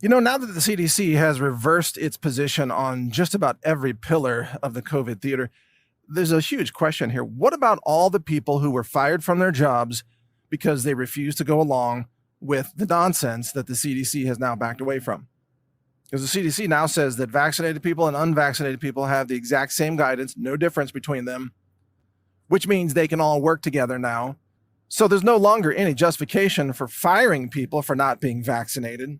Now that the CDC has reversed its position on just about every pillar of the COVID theater, there's a huge question here. What about all the people who were fired from their jobs because they refused to go along with the nonsense that the CDC has now backed away from? Because the CDC now says that vaccinated people and unvaccinated people have the exact same guidance, no difference between them, which means they can all work together now. So there's no longer any justification for firing people for not being vaccinated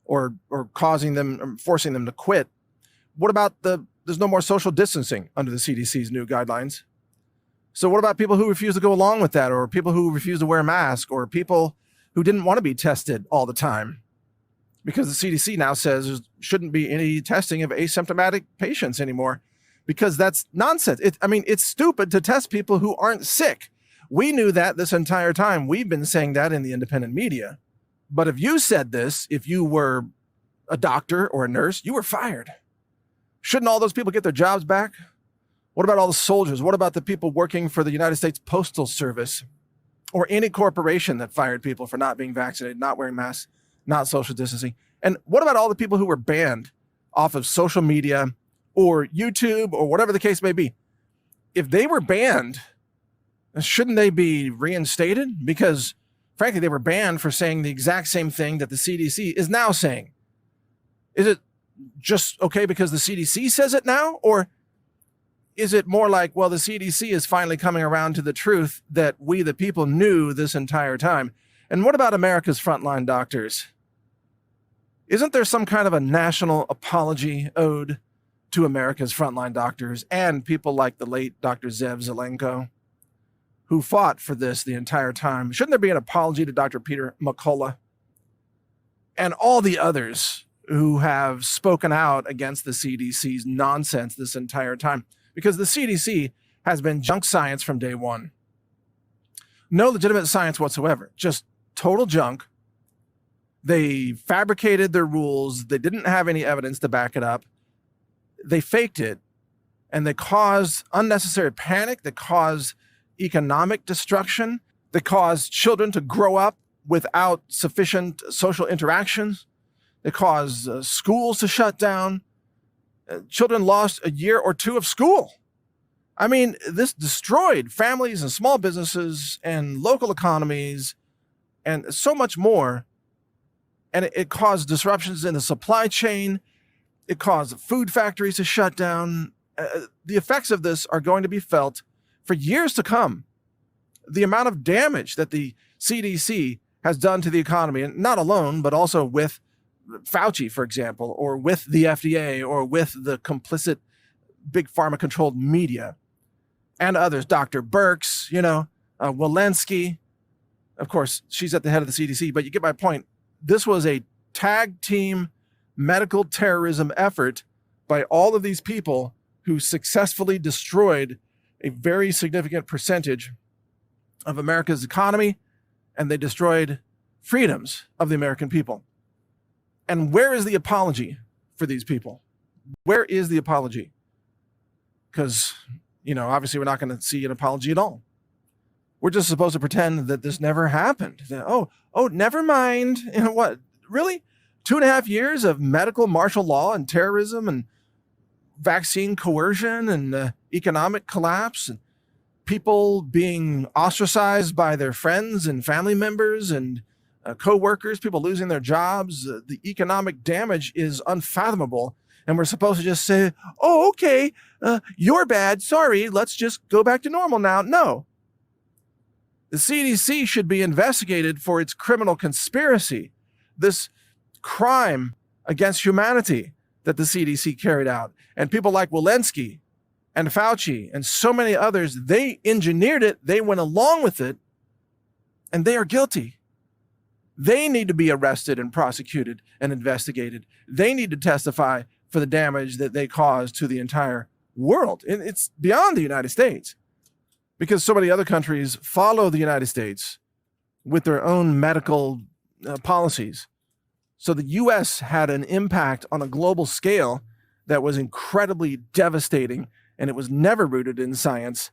or causing them or forcing them to quit. What about there's no more social distancing under the CDC's new guidelines? So what about people who refuse to go along with that, or people who refuse to wear a mask, or people who didn't want to be tested all the time? Because the CDC now says there shouldn't be any testing of asymptomatic patients anymore, because that's nonsense. It's stupid to test people who aren't sick. We knew that this entire time. We've been saying that in the independent media. But if you said this, if you were a doctor or a nurse, you were fired. Shouldn't all those people get their jobs back? What about all the soldiers? What about the people working for the United States Postal Service or any corporation that fired people for not being vaccinated, not wearing masks, not social distancing? And what about all the people who were banned off of social media or YouTube or whatever the case may be? If they were banned, shouldn't they be reinstated? Because frankly, they were banned for saying the exact same thing that the CDC is now saying. Is it just okay because the CDC says it now? Or is it more like, well, the CDC is finally coming around to the truth that we, the people, knew this entire time? And what about America's frontline doctors? Isn't there some kind of a national apology owed to America's frontline doctors and people like the late Dr. Zev Zelenko, who fought for this the entire time? Shouldn't there be an apology to Dr. Peter McCullough and all the others who have spoken out against the CDC's nonsense this entire time? Because the CDC has been junk science from day one. No legitimate science whatsoever, just total junk. They fabricated their rules. They didn't have any evidence to back it up. They faked it, and they caused unnecessary panic. They caused economic destruction, that caused children to grow up without sufficient social interactions, that caused schools to shut down. Children lost a year or two of school. This destroyed families and small businesses and local economies and so much more. And it caused disruptions in the supply chain. It caused food factories to shut down. The effects of this are going to be felt for years to come. The amount of damage that the CDC has done to the economy, and not alone, but also with Fauci, for example, or with the FDA, or with the complicit big pharma controlled media and others, Dr. Birx, Walensky. Of course, she's at the head of the CDC, but you get my point. This was a tag team medical terrorism effort by all of these people who successfully destroyed a very significant percentage of America's economy, and they destroyed freedoms of the American people. And where is the apology for these people? Where is the apology? Because, obviously we're not going to see an apology at all. We're just supposed to pretend that this never happened. That, never mind. What? Really? 2.5 years of medical martial law and terrorism and vaccine coercion and economic collapse and people being ostracized by their friends and family members and co-workers, people losing their jobs. The economic damage is unfathomable. And we're supposed to just say, oh, okay, you're bad. Sorry, let's just go back to normal now. No. The CDC should be investigated for its criminal conspiracy, this crime against humanity that the CDC carried out. And people like Walensky and Fauci and so many others, they engineered it, they went along with it, and they are guilty. They need to be arrested and prosecuted and investigated. They need to testify for the damage that they caused to the entire world. And it's beyond the United States, because so many other countries follow the United States with their own medical policies. So the U.S. had an impact on a global scale that was incredibly devastating, and it was never rooted in science.